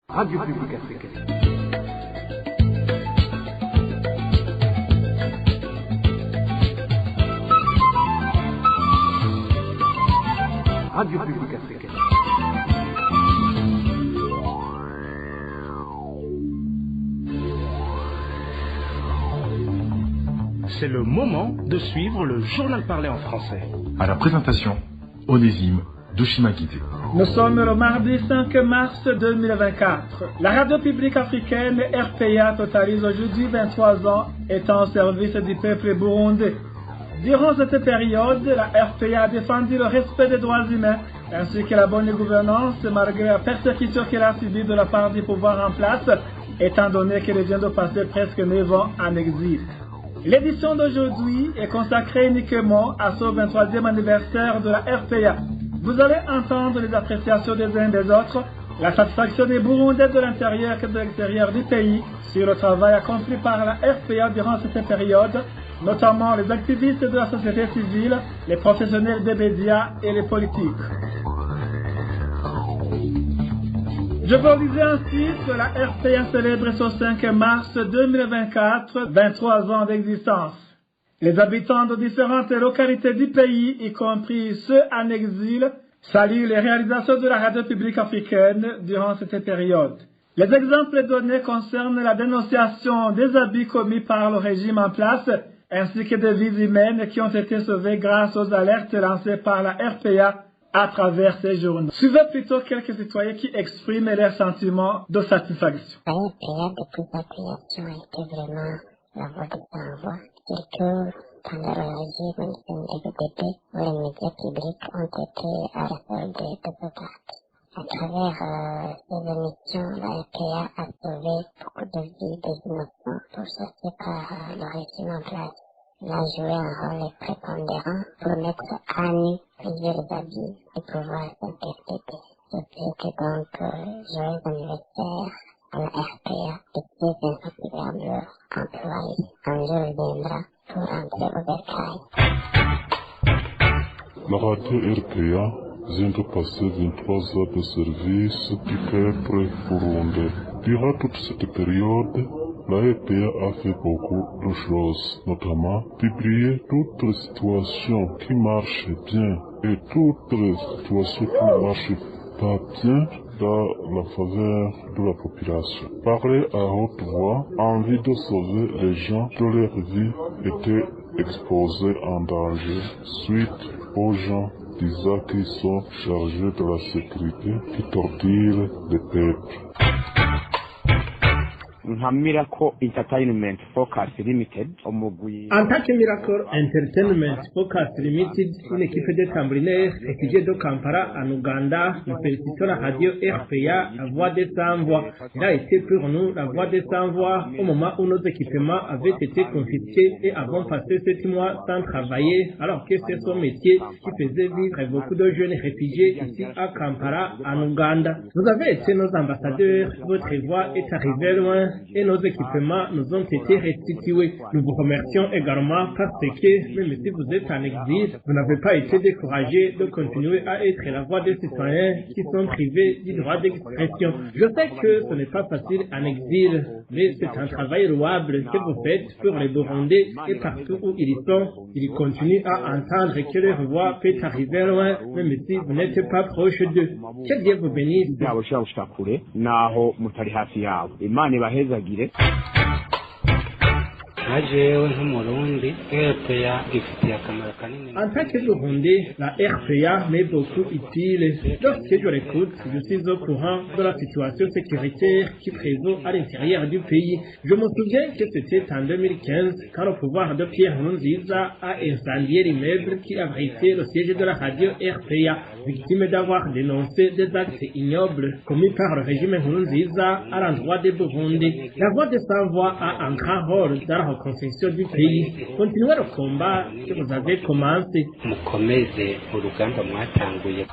Radio Publique Africaine. Radio Publique Africaine. C'est le moment de suivre le journal parlé en français. À la présentation, Onésime Douchima-Guidé. Nous sommes le mardi 5 mars 2024. La radio publique africaine RPA totalise aujourd'hui 23 ans étant au service du peuple burundais. Durant cette période, la RPA a défendu le respect des droits humains ainsi que la bonne gouvernance malgré la persécution qu'elle a subie de la part du pouvoir en place, étant donné qu'elle vient de passer presque 9 ans en exil. L'édition d'aujourd'hui est consacrée uniquement à ce 23e anniversaire de la RPA. Vous allez entendre les appréciations des uns des autres, la satisfaction des Burundais de l'intérieur et de l'extérieur du pays sur le travail accompli par la RPA durant cette période, notamment les activistes de la société civile, les professionnels des médias et les politiques. Je vous disais ainsi que la RPA célèbre ce 5 mars 2024 23 ans d'existence. Les habitants de différentes localités du pays, y compris ceux en exil, saluent les réalisations de la radio publique africaine durant cette période. Les exemples donnés concernent la dénonciation des abus commis par le régime en place, ainsi que des vies humaines qui ont été sauvées grâce aux alertes lancées par la RPA à travers ces journaux. Suivez plutôt quelques citoyens qui expriment leurs sentiments de satisfaction. La RPA, depuis sa création, a été vraiment la voix de sans-voix. Surtout pendant le régime du DPP, où les médias publics ont été à la solde de ce parti. À travers ces émissions, la RPA a sauvé beaucoup de vies des innocents pourchassés par le régime en place. Elle a joué un rôle prépondérant pour mettre à nu plusieurs abus du pouvoir interprétés. Je souhaite donc joyeux anniversaire à la RPA et ses infatigables employés. Un jour viendra pour entrer au bercail. La radio RPA vient de passer 23 ans de service du peuple burundais. Durant toute cette période, la RPA a fait beaucoup de choses, notamment publier toutes les situations qui marchent bien et toutes les situations qui ne marchent pas bien dans la faveur de la population. Parler à haute voix, envie de sauver les gens de leur vie étaient exposés en danger suite aux gens disant qu'ils sont chargés de la sécurité qui torturent les peuples. Miracle Entertainment Focus Limited En tant que Miracle Entertainment Focus Limited, une équipe de tambourinaires étudiés de Kampala en Ouganda, nous félicitons la radio RPA, la voix des sans-voix. Elle a été pour nous la voix des sans-voix au moment où nos équipements avaient été confisqués et avons passé 7 mois sans travailler, alors que c'est son métier qui faisait vivre beaucoup de jeunes réfugiés ici à Kampala en Ouganda. Vous avez été nos ambassadeurs, votre voix est arrivée loin et nos équipements nous ont été restitués. Nous vous remercions également parce que, même si vous êtes en exil, vous n'avez pas été découragé de continuer à être la voix des citoyens qui sont privés du droit d'expression. Je sais que ce n'est pas facile en exil, mais c'est un travail louable que vous faites pour les Burundais et partout où ils sont. Ils continuent à entendre que leur voix peut arriver loin, même si vous n'êtes pas proche d'eux. Que Dieu vous bénisse. En tant que Burundais, la RPA m'est beaucoup utile. Lorsque je l'écoute, je suis au courant de la situation sécuritaire qui prévaut à l'intérieur du pays. Je me souviens que c'était en 2015 quand le pouvoir de Pierre Nkurunziza a incendié l'immeuble qui abritait le siège de la radio RPA, victime d'avoir dénoncé des actes ignobles commis par le régime Nkurunziza à l'endroit des Burundais. La voix de sans-voix a un grand rôle dans la reconstruction du pays. Continuez le combat que vous avez commencé. Mukomeze urugamba mwatanguye.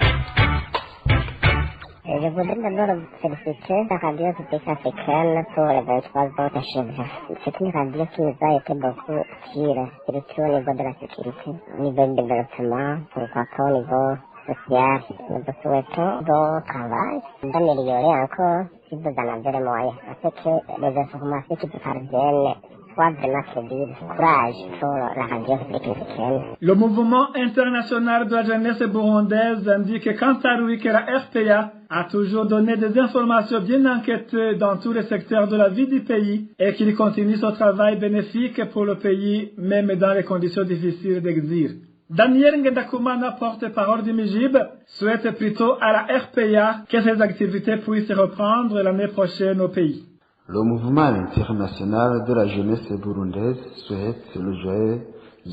Je voudrais d'abord féliciter la radio publique africaine pour les 23 ans d'achèvement. C'est une radio qui nous a été beaucoup utile, surtout au niveau de la sécurité, au niveau du développement, pourquoi pas au niveau social. Nous souhaitons bon travail, d'améliorer encore si vous en avez les moyens. Parce que les informations qui vous parviennent soient vraiment crédibles. Courage pour la radio publique africaine. Le mouvement international de la jeunesse burundaise indique quant à lui que la RPA a toujours donné des informations bien enquêtées dans tous les secteurs de la vie du pays et qu'il continue son travail bénéfique pour le pays, même dans les conditions difficiles d'exil. Daniel Ngendakumana, porte-parole du MIJIB, souhaite plutôt à la RPA que ses activités puissent reprendre l'année prochaine au pays. Le mouvement international de la jeunesse burundaise souhaite le joyeux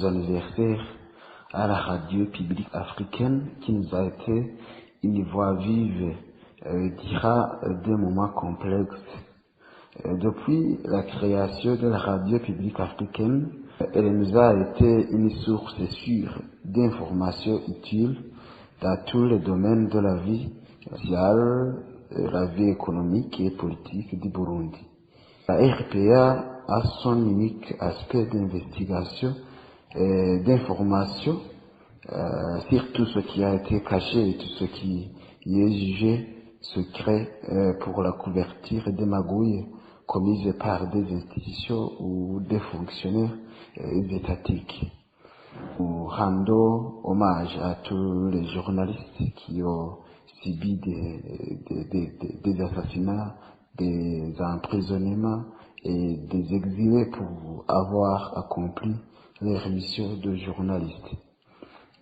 anniversaire à la radio publique africaine qui nous a été une voix vive dira des moments complexes. Depuis la création de la radio publique africaine, elle nous a été une source sûre d'informations utiles dans tous les domaines de la vie sociale, la vie économique et politique du Burundi. La RPA a son unique aspect d'investigation et d'information sur tout ce qui a été caché et tout ce qui est jugé secret pour la couverture des magouilles commises par des institutions ou des fonctionnaires étatiques. Nous rendons hommage à tous les journalistes qui ont subi des assassinats, des emprisonnements et des exilés pour avoir accompli leur mission de journaliste.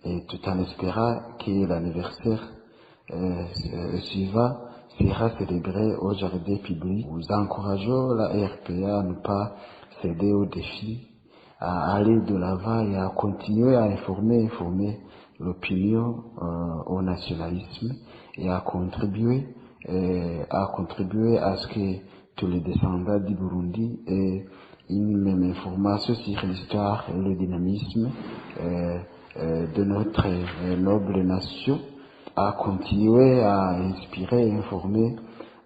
Et tout en espérant que l'anniversaire suivant sera célébré au jardin public. Nous encourageons la RPA à ne pas céder au défi, à aller de l'avant et à continuer à informer l'opinion au nationalisme et à contribuer à ce que tous les descendants du Burundi aient une même information sur l'histoire et le dynamisme de notre noble nation, à continuer à inspirer et informer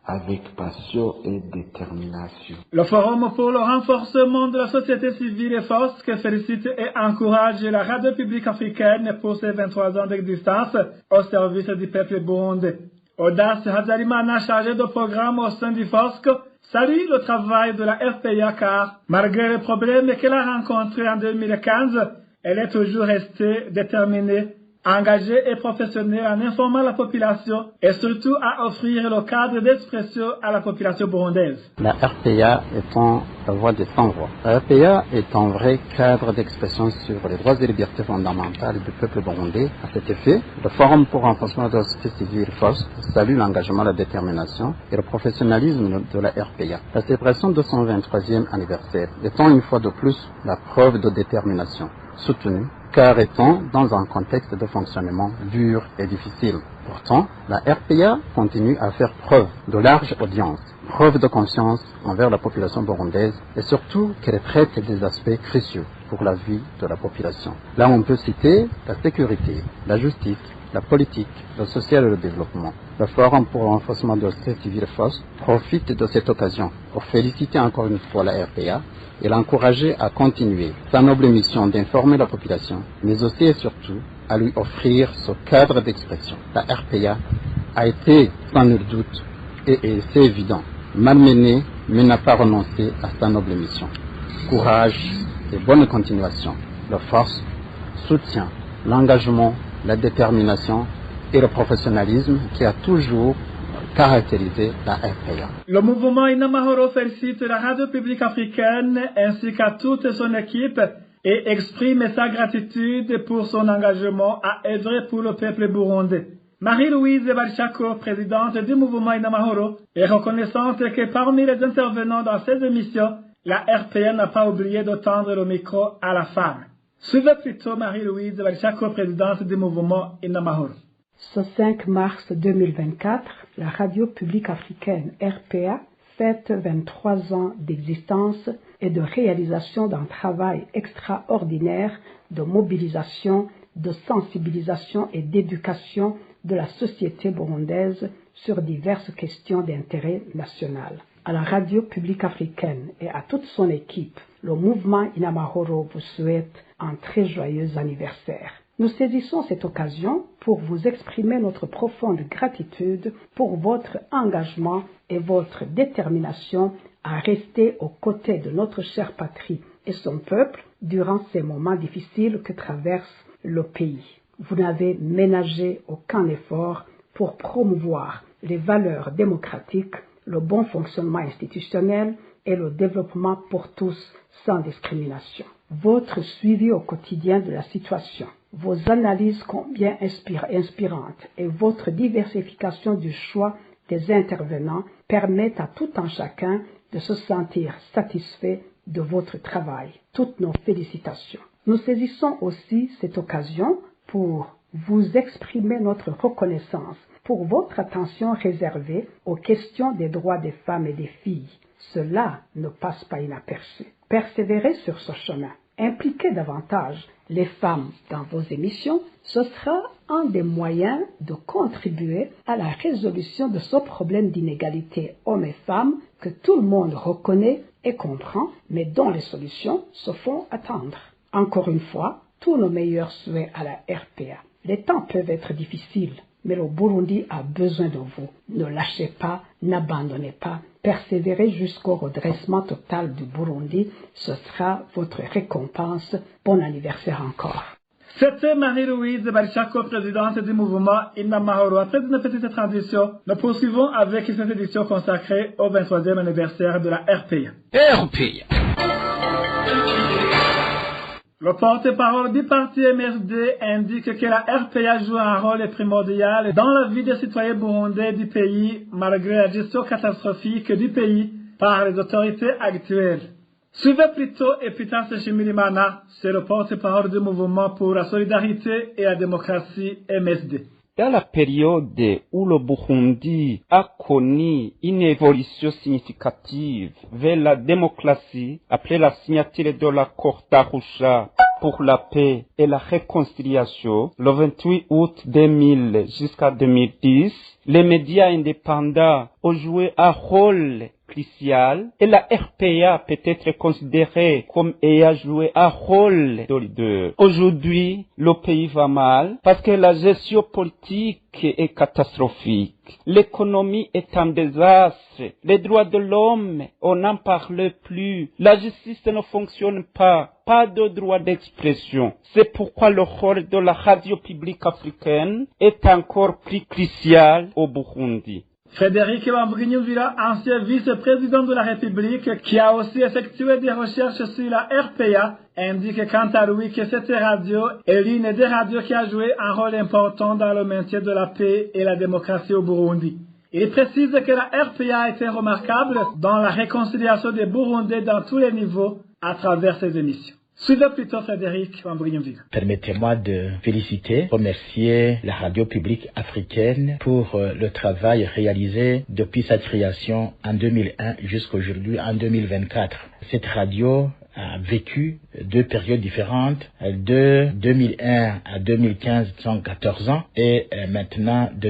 avec passion et détermination. Le Forum pour le renforcement de la société civile et FOSC félicite et encourage la radio publique africaine pour ses 23 ans d'existence au service du peuple burundais. Audace Hazarimana, chargée de programme au sein du FOSC, salue le travail de la RPA car, malgré les problèmes qu'elle a rencontrés en 2015, elle est toujours restée déterminée, engagée et professionnelle en informant la population et surtout à offrir le cadre d'expression à la population burundaise. La RPA étant la voix des sans-voix. La RPA est un vrai cadre d'expression sur les droits et libertés fondamentales du peuple burundais. À cet effet, le Forum pour renforcement de la société civile FOSC salue l'engagement, la détermination et le professionnalisme de la RPA. La célébration de son 23e anniversaire étant une fois de plus la preuve de détermination soutenue, car étant dans un contexte de fonctionnement dur et difficile. Pourtant, la RPA continue à faire preuve de large audience, preuve de conscience envers la population burundaise et surtout qu'elle traite des aspects cruciaux pour la vie de la population. Là, on peut citer la sécurité, la justice, la politique, le social et le développement. Le Forum pour le renforcement de la société civile FOSC profite de cette occasion pour féliciter encore une fois la RPA et l'encourager à continuer sa noble mission d'informer la population, mais aussi et surtout à lui offrir ce cadre d'expression. La RPA a été, sans nul doute, et c'est évident, malmenée, mais n'a pas renoncé à sa noble mission. Courage et bonne continuation. Le FOSC soutient l'engagement, la détermination et le professionnalisme qui a toujours caractérisé la RPA. Le mouvement Inamahoro félicite la radio publique africaine ainsi qu'à toute son équipe et exprime sa gratitude pour son engagement à œuvrer pour le peuple burundais. Marie-Louise Barchako, présidente du mouvement Inamahoro, est reconnaissante que parmi les intervenants dans ces émissions, la RPA n'a pas oublié de tendre le micro à la femme. Suivez plutôt Marie-Louise Barchako, présidente du mouvement Inamahoro. Ce 5 mars 2024, la radio publique africaine RPA fête 23 ans d'existence et de réalisation d'un travail extraordinaire de mobilisation, de sensibilisation et d'éducation de la société burundaise sur diverses questions d'intérêt national. À la radio publique africaine et à toute son équipe, le mouvement Inamahoro vous souhaite un très joyeux anniversaire. Nous saisissons cette occasion pour vous exprimer notre profonde gratitude pour votre engagement et votre détermination à rester aux côtés de notre chère patrie et son peuple durant ces moments difficiles que traverse le pays. Vous n'avez ménagé aucun effort pour promouvoir les valeurs démocratiques, le bon fonctionnement institutionnel et le développement pour tous sans discrimination. Votre suivi au quotidien de la situation, vos analyses combien inspirantes et votre diversification du choix des intervenants permettent à tout un chacun de se sentir satisfait de votre travail. Toutes nos félicitations. Nous saisissons aussi cette occasion pour vous exprimer notre reconnaissance pour votre attention réservée aux questions des droits des femmes et des filles. Cela ne passe pas inaperçu. Persévérez sur ce chemin. Impliquez davantage les femmes dans vos émissions. Ce sera un des moyens de contribuer à la résolution de ce problème d'inégalité hommes et femmes que tout le monde reconnaît et comprend, mais dont les solutions se font attendre. Encore une fois, tous nos meilleurs souhaits à la RPA. Les temps peuvent être difficiles, mais le Burundi a besoin de vous. Ne lâchez pas, n'abandonnez pas, persévérez jusqu'au redressement total du Burundi. Ce sera votre récompense. Bon anniversaire encore. C'était Marie-Louise Barichako, présidente du mouvement Inna Mahoro. Après une petite transition, nous poursuivons avec cette édition consacrée au 23e anniversaire de la RPA. Le porte-parole du parti MSD indique que la RPA joue un rôle primordial dans la vie des citoyens burundais du pays, malgré la gestion catastrophique du pays par les autorités actuelles. Suivez plutôt Epitasse Shimirimana, c'est le porte-parole du mouvement pour la solidarité et la démocratie MSD. Dans la période où le Burundi a connu une évolution significative vers la démocratie, après la signature de l'accord d'Arusha pour la paix et la réconciliation, le 28 août 2000 jusqu'à 2010, les médias indépendants ont joué un rôle crucial et la RPA peut être considérée comme ayant joué un rôle de leader. Aujourd'hui, le pays va mal parce que la gestion politique est catastrophique. L'économie est un désastre. Les droits de l'homme, on n'en parle plus. La justice ne fonctionne pas. Pas de droit d'expression. C'est pourquoi le rôle de la radio publique africaine est encore plus crucial au Burundi. Frédéric Bambouguignevilla, ancien vice-président de la République, qui a aussi effectué des recherches sur la RPA, indique quant à lui que cette radio est l'une des radios qui a joué un rôle important dans le maintien de la paix et la démocratie au Burundi. Il précise que la RPA a été remarquable dans la réconciliation des Burundais dans tous les niveaux à travers ses émissions. Suivez plutôt Frédéric Bambouguignevilla. Permettez-moi de féliciter, remercier la radio publique africaine pour le travail réalisé depuis sa création en 2001 jusqu'à aujourd'hui en 2024. Cette radio a vécu deux périodes différentes. De 2001 à 2015, 14 ans, et maintenant de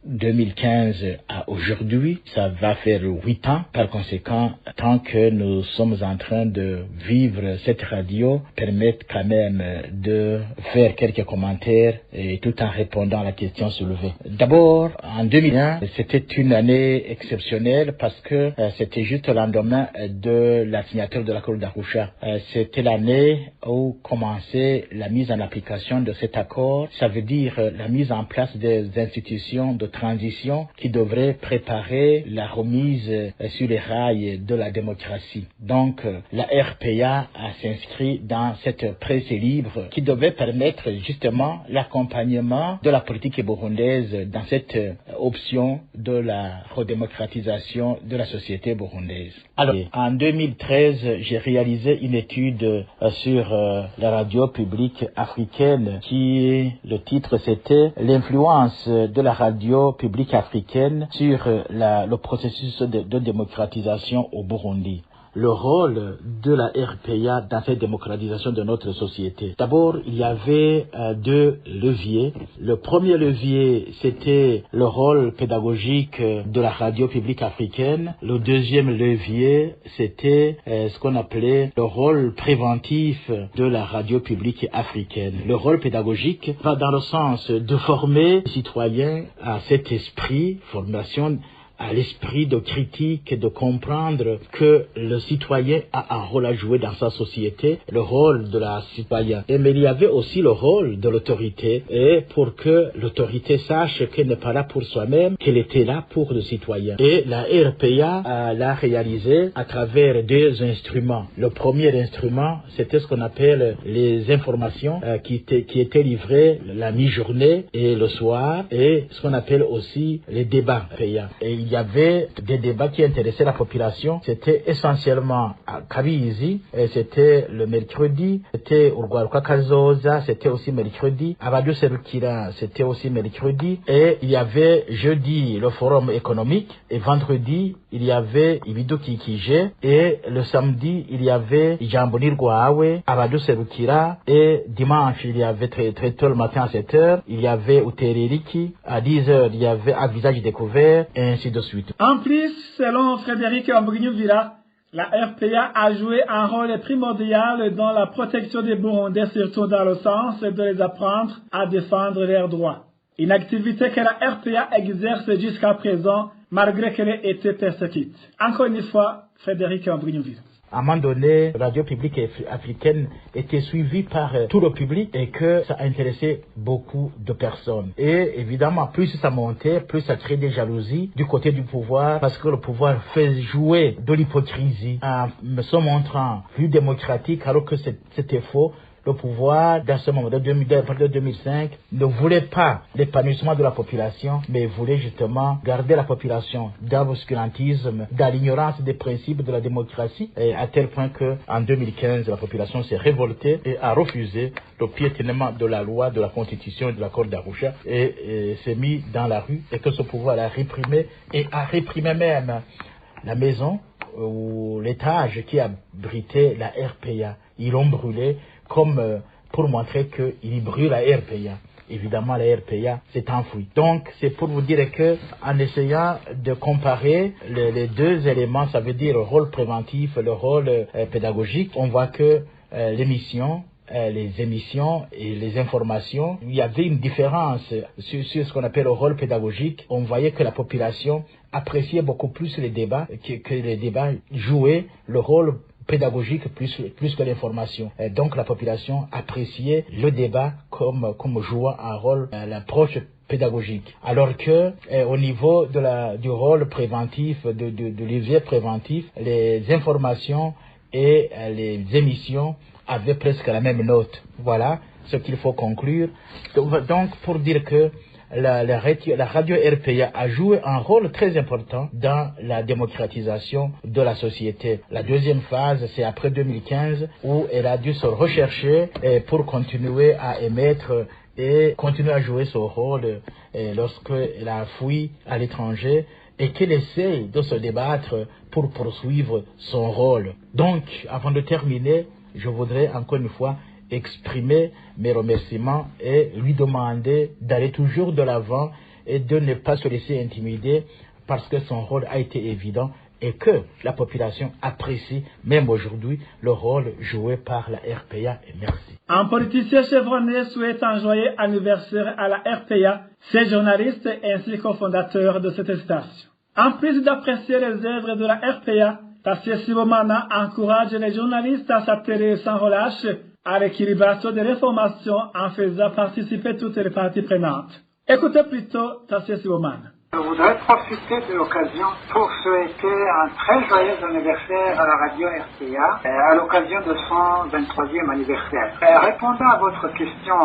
2015 à aujourd'hui, ça va faire 8 ans. Par conséquent, tant que nous sommes en train de vivre cette radio, permettre quand même de faire quelques commentaires et tout en répondant à la question soulevée. D'abord, en 2001, c'était une année exceptionnelle parce que c'était juste le lendemain de la signature de l'accord d'Arusha. C'était l'année où commençait la mise en application de cet accord. Ça veut dire la mise en place des institutions de transition qui devrait préparer la remise sur les rails de la démocratie. Donc, la RPA a s'inscrit dans cette presse libre qui devait permettre justement l'accompagnement de la politique burundaise dans cette option de la redémocratisation de la société burundaise. Alors, en 2013, j'ai réalisé une étude sur la radio publique africaine qui, le titre c'était l'influence de la radio publique africaine sur le processus de démocratisation au Burundi. le rôle de la RPA dans cette démocratisation de notre société. D'abord, il y avait deux leviers. Le premier levier, c'était le rôle pédagogique de la radio publique africaine. Le deuxième levier, c'était ce qu'on appelait le rôle préventif de la radio publique africaine. Le rôle pédagogique va dans le sens de former les citoyens à cet esprit, formation à l'esprit de critique, de comprendre que le citoyen a un rôle à jouer dans sa société, le rôle de la citoyenne. Mais il y avait aussi le rôle de l'autorité, et pour que l'autorité sache qu'elle n'est pas là pour soi-même, qu'elle était là pour le citoyen. Et la RPA l'a réalisé à travers deux instruments. Le premier instrument, c'était ce qu'on appelle les informations qui étaient livrées la mi-journée et le soir, et ce qu'on appelle aussi les débats RPA. Et il y avait des débats qui intéressaient la population. C'était essentiellement à Kabizi, et c'était le mercredi. C'était Urwaruka Kazoza, c'était aussi mercredi. Abadou Serukira, c'était aussi mercredi. Et il y avait jeudi le forum économique, et vendredi il y avait Ibido Kikije, et le samedi il y avait Jambonir Gwawe, Abadou Serukira, et dimanche il y avait très tôt le matin à 7h, il y avait Uteririki, à 10h il y avait à visage découvert, et ainsi de suite. En plus, selon Frédéric Ambrinho-Villa, la RPA a joué un rôle primordial dans la protection des Burundais, surtout dans le sens de les apprendre à défendre leurs droits. Une activité que la RPA exerce jusqu'à présent, malgré qu'elle ait été persécute. Encore une fois, Frédéric Ambrinho-Villa. À un moment donné, la radio publique africaine était suivie par tout le public et que ça intéressait beaucoup de personnes. Et évidemment, plus ça montait, plus ça créait des jalousies du côté du pouvoir, parce que le pouvoir fait jouer de l'hypocrisie en se montrant plus démocratique alors que c'était faux. Le pouvoir, dans ce moment de 2005, ne voulait pas l'épanouissement de la population, mais voulait justement garder la population dans l'obscurantisme, dans l'ignorance des principes de la démocratie, et à tel point que en 2015, la population s'est révoltée et a refusé le piétinement de la loi, de la constitution et de l'accord d'Arusha, et s'est mis dans la rue, et que ce pouvoir a réprimé, et a réprimé même la maison ou l'étage qui abritait la RPA. Ils l'ont brûlé comme pour montrer qu'il brûle la RPA. Évidemment, la RPA s'est enfouie. Donc, c'est pour vous dire que, en essayant de comparer les deux éléments, ça veut dire le rôle préventif, le rôle pédagogique, on voit que les émissions et les informations, il y avait une différence sur ce qu'on appelle le rôle pédagogique. On voyait que la population appréciait beaucoup plus les débats, que les débats jouaient le rôle pédagogique plus que l'information. Donc la population appréciait le débat comme jouant un rôle à l'approche pédagogique. Alors que au niveau du rôle préventif, de levier préventif, les informations et les émissions avaient presque la même note. Voilà ce qu'il faut conclure. Donc pour dire que la radio RPA a joué un rôle très important dans la démocratisation de la société. La deuxième phase, c'est après 2015, où elle a dû se rechercher pour continuer à émettre et continuer à jouer son rôle lorsqu'elle a fui à l'étranger et qu'elle essaye de se débattre pour poursuivre son rôle. Donc, avant de terminer, je voudrais encore une fois exprimer mes remerciements et lui demander d'aller toujours de l'avant et de ne pas se laisser intimider parce que son rôle a été évident et que la population apprécie même aujourd'hui le rôle joué par la RPA. Et merci. Un politicien chevronné souhaite un joyeux anniversaire à la RPA, ses journalistes ainsi qu'aux fondateurs de cette station. En plus d'apprécier les œuvres de la RPA, Tassié Sibomana encourage les journalistes à s'atteler sans relâche à l'équilibration des réformations en faisant participer toutes les parties prenantes. Écoutez plutôt Tassié Sibomana. Je voudrais profiter de l'occasion pour souhaiter un très joyeux anniversaire à la radio RPA à l'occasion de son 23e anniversaire. Répondant à votre question,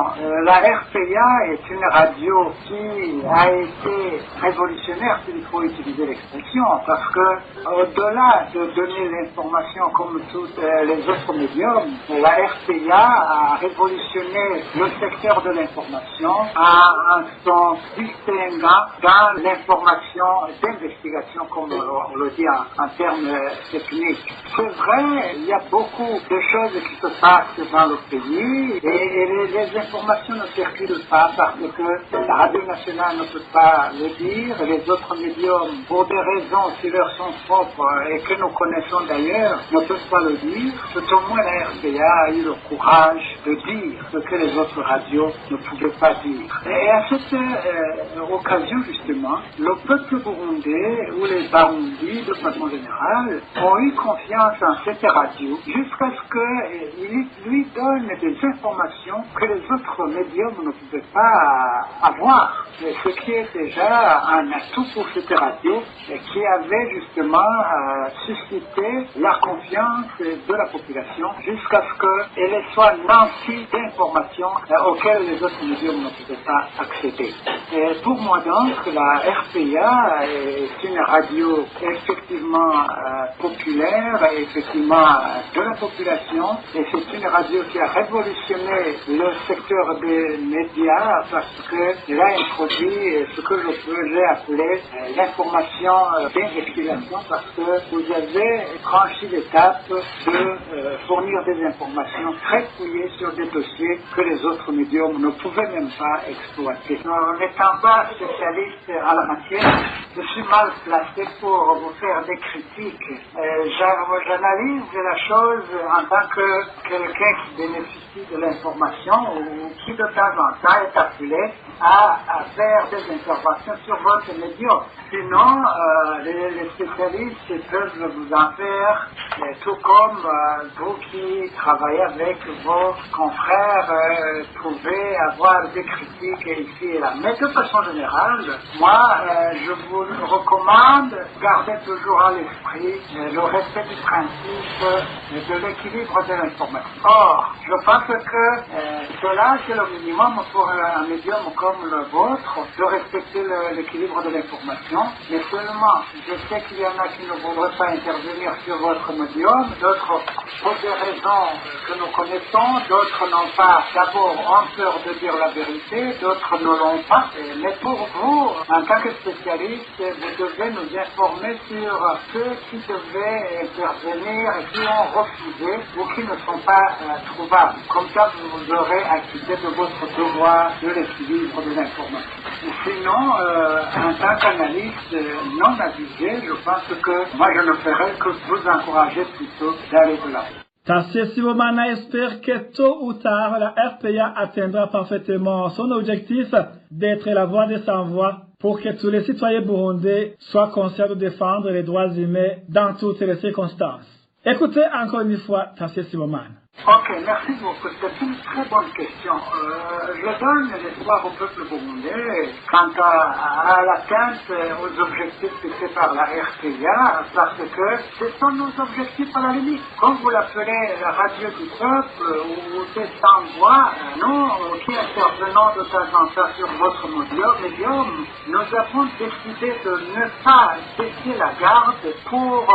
la RPA est une radio qui a été révolutionnaire, s'il faut utiliser l'expression, parce que au-delà de donner l'information comme tous les autres médiums, la RPA a révolutionné le secteur de l'information en s'en distinguant dans l'information d'information, d'investigation, comme on le dit en termes techniques. C'est vrai, il y a beaucoup de choses qui se passent dans le pays et les informations ne circulent pas parce que la radio nationale ne peut pas le dire, les autres médiums, pour des raisons qui leur sont propres et que nous connaissons d'ailleurs, ne peuvent pas le dire. Tout au moins la RPA a eu le courage de dire ce que les autres radios ne pouvaient pas dire. Et à cette occasion, justement, le peuple burundais ou les Barundis, de façon générale, ont eu confiance en cette radio jusqu'à ce qu'il lui donne des informations que les autres médiums ne pouvaient pas avoir. Ce qui est déjà un atout pour cette radio qui avait justement suscité la confiance de la population jusqu'à ce qu'elle soit nantie d'informations auxquelles les autres médiums ne pouvaient pas accéder. Et pour moi donc, la RPA est une radio effectivement populaire et effectivement de la population, et c'est une radio qui a révolutionné le secteur des médias parce qu'elle a introduit ce que j'ai appelé l'information d'investigation, parce que vous avez franchi l'étape de fournir des informations très fouillées sur des dossiers que les autres médiums ne pouvaient même pas exploiter. N'étant pas spécialiste à la matière, je suis mal placé pour vous faire des critiques. J'analyse la chose en tant que quelqu'un qui bénéficie de l'information ou qui de temps en temps est appelé à faire des interventions sur votre médium. Sinon, les spécialistes peuvent vous en faire, tout comme vous qui travaillez avec vos confrères, pouvez avoir des critiques ici et là. Mais de façon générale, moi, je vous recommande de garder toujours à l'esprit le respect du principe de l'équilibre de l'information. Or, je pense que cela, c'est le minimum pour un médium comme le vôtre, de respecter l'équilibre de l'information. Mais seulement, je sais qu'il y en a qui ne voudraient pas intervenir sur votre médium, d'autres pour des raisons que nous connaissons, d'autres n'ont pas, d'abord, ont peur de dire la vérité, d'autres ne l'ont pas. Mais pour vous, en tant que spécialiste, vous devez nous informer sur ceux qui devaient intervenir et qui ont refusé ou qui ne sont pas trouvables. Comme ça, vous aurez acquitté de votre devoir de l'équilibre de l'information. Sinon, en tant qu'analyste non avisé, je pense que moi, je ne ferai que vous encourager plutôt d'aller de l'avant. Tassier Sibomana espère que tôt ou tard, la RPA atteindra parfaitement son objectif d'être la voix des sans-voix pour que tous les citoyens burundais soient conscients de défendre les droits humains dans toutes les circonstances. Écoutez encore une fois Tassier Sibomana. Ok, merci beaucoup. C'est une très bonne question. Je donne l'espoir au peuple burundais quant à l'atteinte aux objectifs fixés par la RPA, parce que ce sont nos objectifs à la limite. Comme vous l'appelez la radio du peuple ou des sans-voix, nous qui intervenons de temps en temps sur votre médium, nous avons décidé de ne pas baisser la garde pour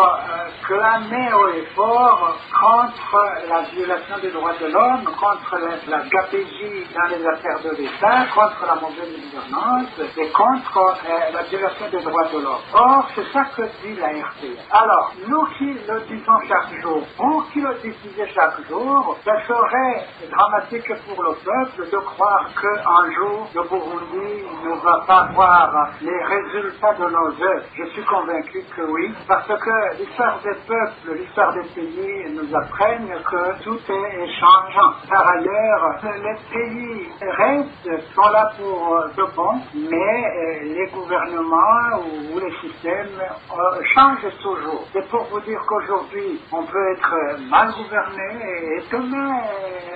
clamer haut et fort contre la violation des droits de l'homme, contre la gabegie dans les affaires de l'État, contre la mauvaise gouvernance et contre la violation des droits de l'homme. Or, c'est ça que dit la RPA. Alors, nous qui le disons chaque jour, vous qui le diffusez chaque jour, ça serait dramatique pour le peuple de croire qu'un jour, le Burundi ne va pas voir les résultats de nos œuvres. Je suis convaincu que oui, parce que l'histoire des peuples, l'histoire des pays nous apprennent que tout est changeant. Par ailleurs, les pays restent, sont là pour de bon, mais les gouvernements ou les systèmes changent toujours. C'est pour vous dire qu'aujourd'hui, on peut être mal gouverné et demain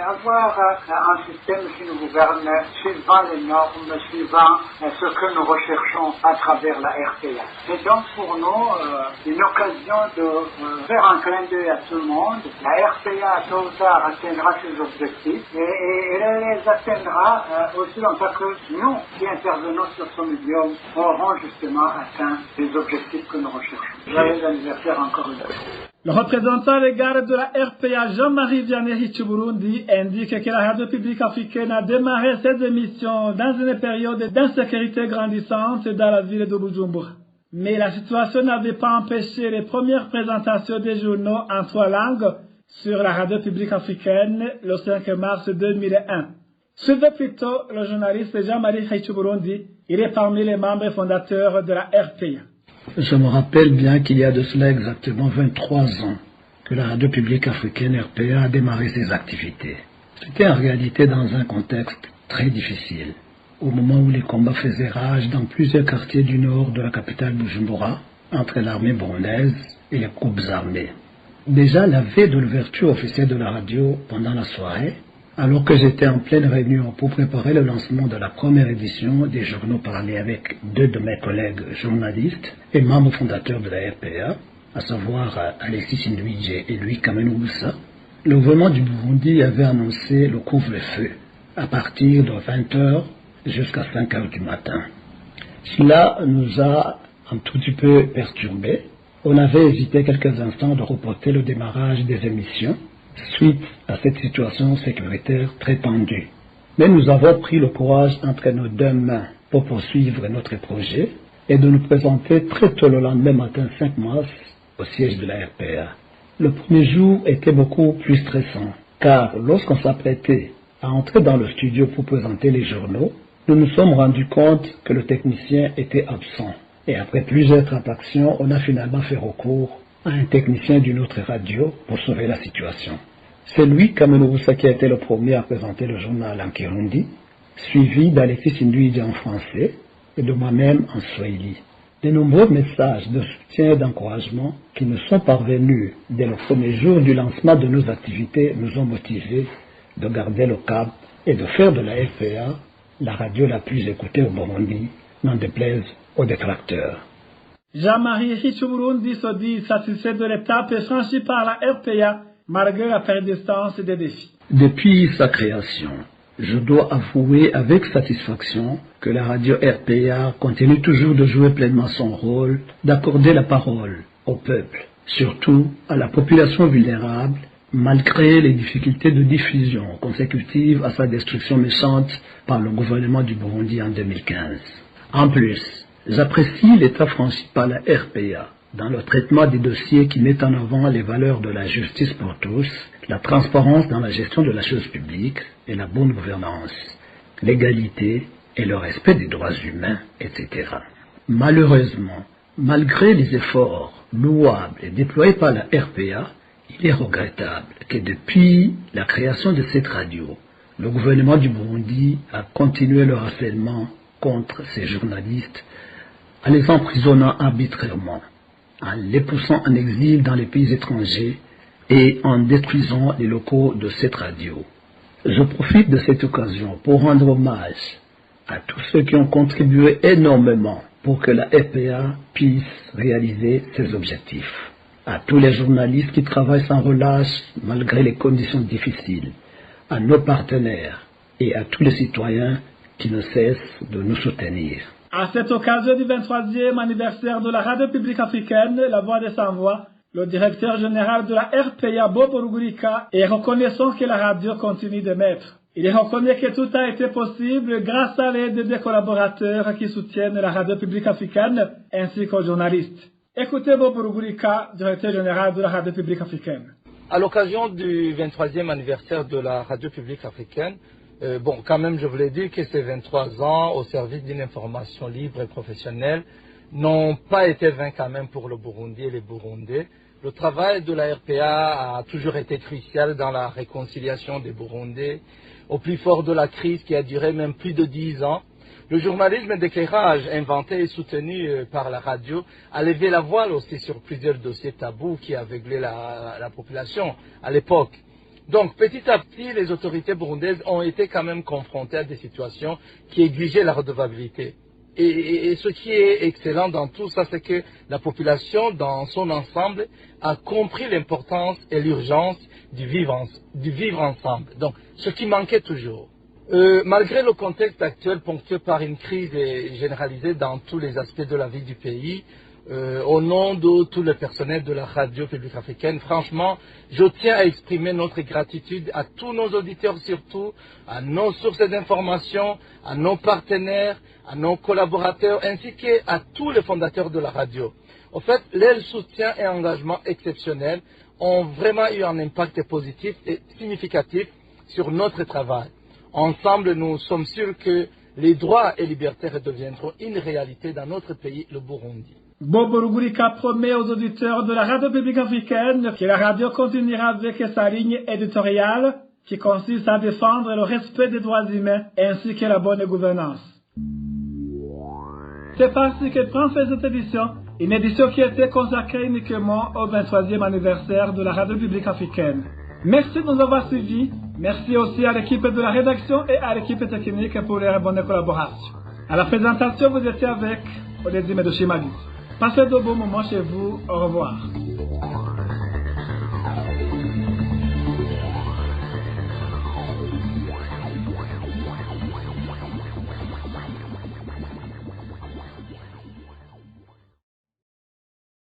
avoir un système qui nous gouverne suivant les normes, suivant ce que nous recherchons à travers la RPA. C'est donc pour nous une occasion de faire un clin d'œil à tout le monde. La RPA, tôt ou tard, atteindra ses objectifs et elle les atteindra aussi longtemps que nous qui intervenons sur ce médium aurons justement atteint les objectifs que nous recherchons. Joyeux anniversaire encore une fois. Le représentant légal de la RPA, Jean-Marie Vianney Hichu-Burundi, indique que la radio publique africaine a démarré ses émissions dans une période d'insécurité grandissante dans la ville de Bujumbura. Mais la situation n'avait pas empêché les premières présentations des journaux en 3 langues sur la radio publique africaine le 5 mars 2001. Suivez plutôt le journaliste Jean-Marie Hichu-Burundi. Il est parmi les membres fondateurs de la RPA. Je me rappelle bien qu'il y a de cela exactement 23 ans que la radio publique africaine RPA a démarré ses activités. C'était en réalité dans un contexte très difficile, au moment où les combats faisaient rage dans plusieurs quartiers du nord de la capitale Bujumbura, entre l'armée burundaise et les groupes armés. Déjà la veille de l'ouverture officielle de la radio pendant la soirée, alors que j'étais en pleine réunion pour préparer le lancement de la première édition des journaux parlés avec 2 de mes collègues journalistes et membres fondateurs de la RPA, à savoir Alexis Ndwidje et Louis Kamenoussa, le gouvernement du Burundi avait annoncé le couvre-feu à partir de 20h jusqu'à 5h du matin. Cela nous a un tout petit peu perturbés. On avait hésité quelques instants de reporter le démarrage des émissions suite à cette situation sécuritaire très tendue. Mais nous avons pris le courage entre nos 2 mains pour poursuivre notre projet et de nous présenter très tôt le lendemain matin 5 mars au siège de la RPA. Le premier jour était beaucoup plus stressant, car lorsqu'on s'apprêtait à entrer dans le studio pour présenter les journaux, nous nous sommes rendus compte que le technicien était absent. Et après plusieurs tractations, on a finalement fait recours à un technicien d'une autre radio pour sauver la situation. C'est lui, Kamenoussa, qui a été le premier à présenter le journal en Kirundi, suivi d'Alexis Ndwidje en français et de moi-même en Swahili. De nombreux messages de soutien et d'encouragement qui nous sont parvenus dès le premier jour du lancement de nos activités nous ont motivés de garder le cap et de faire de la RPA la radio la plus écoutée au Burundi, n'en déplaise aux détracteurs. Jean-Marie Hichu-Burundi se dit satisfait de l'étape franchie par la RPA malgré la persistance des défis. Depuis sa création, je dois avouer avec satisfaction que la radio RPA continue toujours de jouer pleinement son rôle d'accorder la parole au peuple, surtout à la population vulnérable, malgré les difficultés de diffusion consécutives à sa destruction méchante par le gouvernement du Burundi en 2015. En plus, j'apprécie l'état franchi par la RPA dans le traitement des dossiers qui mettent en avant les valeurs de la justice pour tous, la transparence dans la gestion de la chose publique et la bonne gouvernance, l'égalité et le respect des droits humains, etc. Malheureusement, malgré les efforts louables déployés par la RPA, il est regrettable que depuis la création de cette radio, le gouvernement du Burundi a continué le harcèlement contre ces journalistes en les emprisonnant arbitrairement, en les poussant en exil dans les pays étrangers et en détruisant les locaux de cette radio. Je profite de cette occasion pour rendre hommage à tous ceux qui ont contribué énormément pour que la RPA puisse réaliser ses objectifs. À tous les journalistes qui travaillent sans relâche malgré les conditions difficiles, à nos partenaires et à tous les citoyens qui ne cessent de nous soutenir. À cette occasion du 23e anniversaire de la radio publique africaine, La Voix des Sans-Voix, le directeur général de la RPA, Bob Rugurika, est reconnaissant que la radio continue d'émettre. Il reconnaît que tout a été possible grâce à l'aide des collaborateurs qui soutiennent la radio publique africaine ainsi qu'aux journalistes. Écoutez Bob Rugurika, directeur général de la radio publique africaine. À l'occasion du 23e anniversaire de la radio publique africaine, quand même, je voulais dire que ces 23 ans au service d'une information libre et professionnelle n'ont pas été vains quand même pour le Burundi et les Burundais. Le travail de la RPA a toujours été crucial dans la réconciliation des Burundais. Au plus fort de la crise qui a duré même plus de 10 ans, le journalisme d'éclairage inventé et soutenu par la radio a levé la voile aussi sur plusieurs dossiers tabous qui aveuglaient la population à l'époque. Donc, petit à petit, les autorités burundaises ont été quand même confrontées à des situations qui exigeaient la redevabilité. Et ce qui est excellent dans tout ça, c'est que la population, dans son ensemble, a compris l'importance et l'urgence du vivre ensemble. Donc, ce qui manquait toujours. Malgré le contexte actuel ponctué par une crise généralisée dans tous les aspects de la vie du pays, au nom de tout le personnel de la radio publique africaine, franchement, je tiens à exprimer notre gratitude à tous nos auditeurs, surtout à nos sources d'information, à nos partenaires, à nos collaborateurs, ainsi qu'à tous les fondateurs de la radio. En fait, leur soutien et engagement exceptionnels ont vraiment eu un impact positif et significatif sur notre travail. Ensemble, nous sommes sûrs que les droits et libertés redeviendront une réalité dans notre pays, le Burundi. Bobo Rugurika promet aux auditeurs de la radio publique africaine que la radio continuera avec sa ligne éditoriale qui consiste à défendre le respect des droits humains ainsi que la bonne gouvernance. C'est ainsi que prend fin cette édition, une édition qui était consacrée uniquement au 23e anniversaire de la radio publique africaine. Merci de nous avoir suivis. Merci aussi à l'équipe de la rédaction et à l'équipe technique pour leur bonne collaboration. À la présentation, vous étiez avec Onésime Dushimagi. Passez de bons moments chez vous. Au revoir.